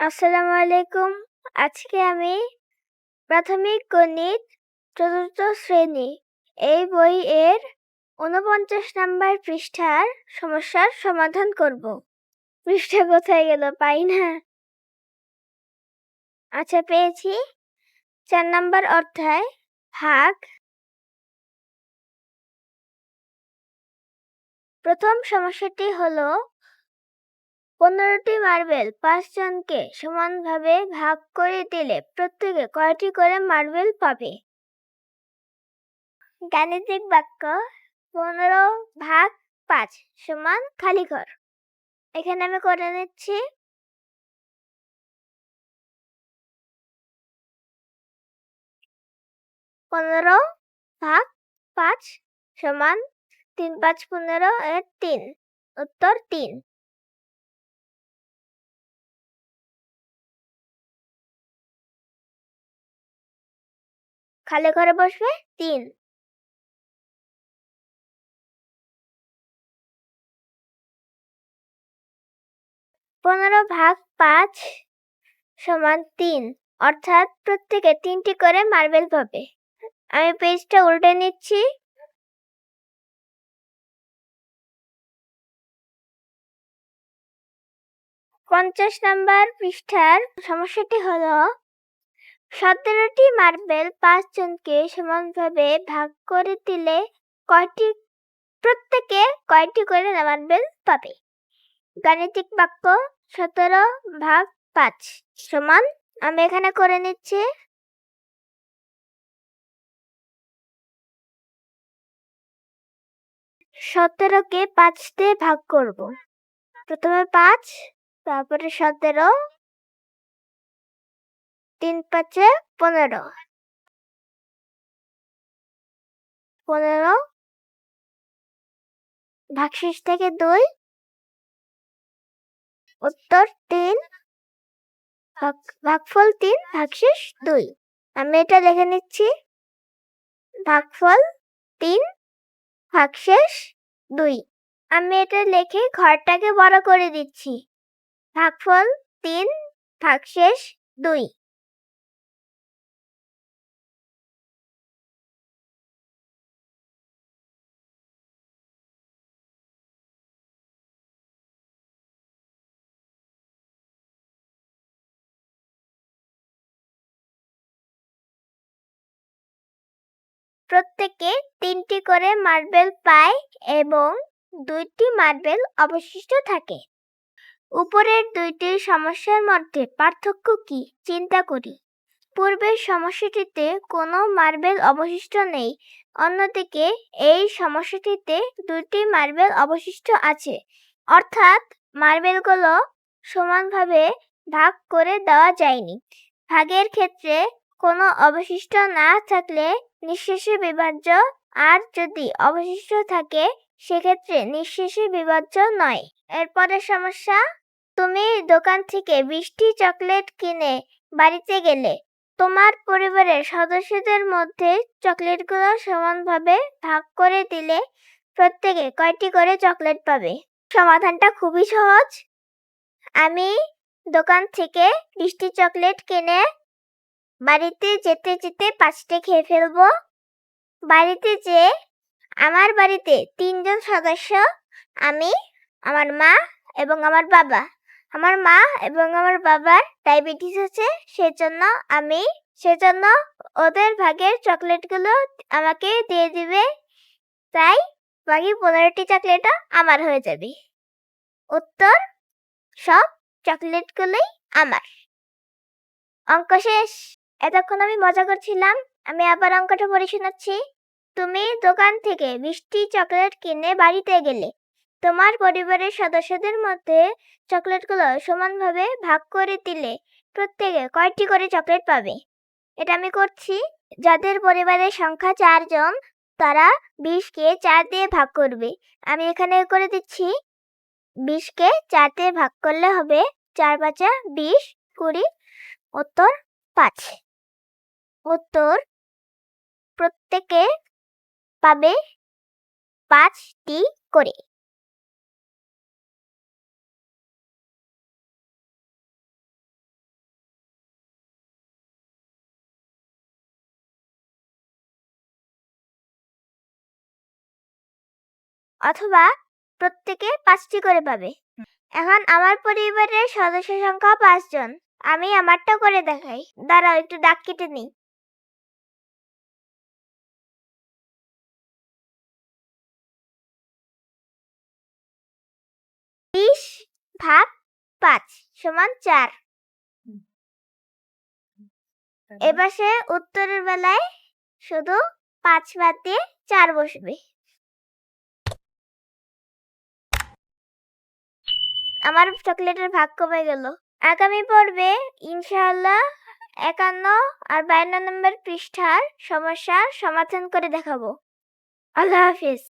আসসালামু আলাইকুম। আজকে আমি প্রাথমিক গণিত চতুর্থ শ্রেণী এই বইয়ের ৪৯ নাম্বার পৃষ্ঠার সমস্যার সমাধান করব। পৃষ্ঠা কোথায় গেল? পাই না। আচ্ছা, পেয়েছি। ৪ নাম্বার অধ্যায় ভাগ। প্রথম সমস্যাটি হলো ১৫টি মার্বেল ৫ জনকে সমানভাবে ভাগ করে দিলে প্রত্যেকে কয়টি করে মার্বেল পাবে? গাণিতিক বাক্য ১৫/৫ সমান খালি ঘর। এখানে আমি করে নিচ্ছি। ১৫/৫ সমান ৩×৫=১৫ এর ৩। উত্তর ৩। খালি ঘরে বসবে ৩। ১৫/৫ সমান ৩, অর্থাৎ প্রত্যেকে ৩টি করে মার্বেল পাবে। আমি পেজটা উল্টে নিচ্ছি। পঞ্চাশ নাম্বার পৃষ্ঠার সমস্যাটি হলো ১৭টি মার্বেল ৫ জনকে সমানভাবে ভাগ করে দিলে প্রত্যেকে কয়টি করে মার্বেল পাবে? গাণিতিক বাক্য ১৭/৫ সমান, আমি এখানে করে নিচ্ছি। ১৭কে ৫ দিয়ে ভাগ করব। প্রথমে ৫, তারপরে ১৭, ৩×৫=১৫। ১৫ ভাগশেষ থেকে ২, উত্তর ৩। ভাগফল ৩ ভাগশেষ ২। আমি এটা লিখে নিচ্ছি। ভাগফল ৩ ভাগশেষ ২। আমি এটা লিখে ঘরটাকে বড় করে দিচ্ছি। ভাগফল ৩ ভাগশেষ ২। প্রত্যেকে ৩টি করে মার্বেল পায় এবং ২টি মার্বেল অবশিষ্ট থাকে। উপরের ২টি সমস্যার মধ্যে পার্থক্য কি চিন্তা করি। পূর্বের সমস্যাটিতে কোনো মার্বেল অবশিষ্ট নেই, অন্যদিকে এই সমস্যাটিতে ২টি মার্বেল অবশিষ্ট আছে, অর্থাৎ মার্বেলগুলো সমানভাবে ভাগ করে দেওয়া যায়নি। ভাগের ক্ষেত্রে কোনো অবশিষ্ট না থাকলে নিঃশেষে বিভাজ্য, আর যদি অবশিষ্ট থাকে সেক্ষেত্রে নিঃশেষে বিভাজ্য নয়। এরপরের সমস্যা, তুমি দোকান থেকে ২০টি চকলেট কিনে বাড়িতে গেলে। তোমার পরিবারের সদস্যদের মধ্যে চকলেটগুলো সমানভাবে ভাগ করে দিলে প্রত্যেকে কয়টি করে চকলেট পাবে? সমাধানটা খুবই সহজ। আমি দোকান থেকে ২০টি চকলেট কিনে বাড়িতে যেতে যেতে 5টি খেয়ে ফেলবো। বাড়িতে যেয়ে আমার বাড়িতে ৩ জন সদস্য, আমি, আমার মা এবং আমার বাবা। আমার মা এবং আমার বাবার ডায়াবেটিস আছে, সেজন্য ওদের ভাগের চকলেটগুলো আমাকে দিয়ে দিবে, তাই বাকি 15টি চকলেটও আমার হয়ে যাবে। উত্তর, সব চকলেটগুলোই আমার। অঙ্ক শেষ। এতক্ষণ আমি মজা করছিলাম, আমি আবার অঙ্কটা পড়ে শোনাচ্ছি। তুমি দোকান থেকে 20টি চকলেট কিনে বাড়িতে গেলে। তোমার পরিবারের সদস্যদের মধ্যে চকলেটগুলো সমানভাবে ভাগ করে দিলে প্রত্যেকে কয়টি করে চকলেট পাবে? এটা আমি করছি। যাদের পরিবারের সংখ্যা 4 জন, তারা 20কে 4 দিয়ে ভাগ করবে। আমি এখানে করে দিচ্ছি। 20কে 4 দিয়ে ভাগ করলে হবে 4×5 = 20, 20। উত্তর 5। উত্তর, প্রত্যেকে পাবে 5টি করে। অথবা প্রত্যেকে 5টি করে পাবে। এখন আমার পরিবারের সদস্য সংখ্যা 5 জন। আমি আমারটা করে দেখাই। দাঁড়াও, একটু দাগ কেটে নিই। 20 ভাগ 5 সমান 4। এপাশে উত্তরের বেলায় শুধু 5 বাদ দিয়ে 4 বসবে। আমার চকলেটের ভাগ কমে গেল। আগামী পর্বে ইনশাআল্লাহ 51 আর 52 নম্বর পৃষ্ঠার সমস্যার সমাধান করে দেখাবো। আল্লাহ হাফিজ।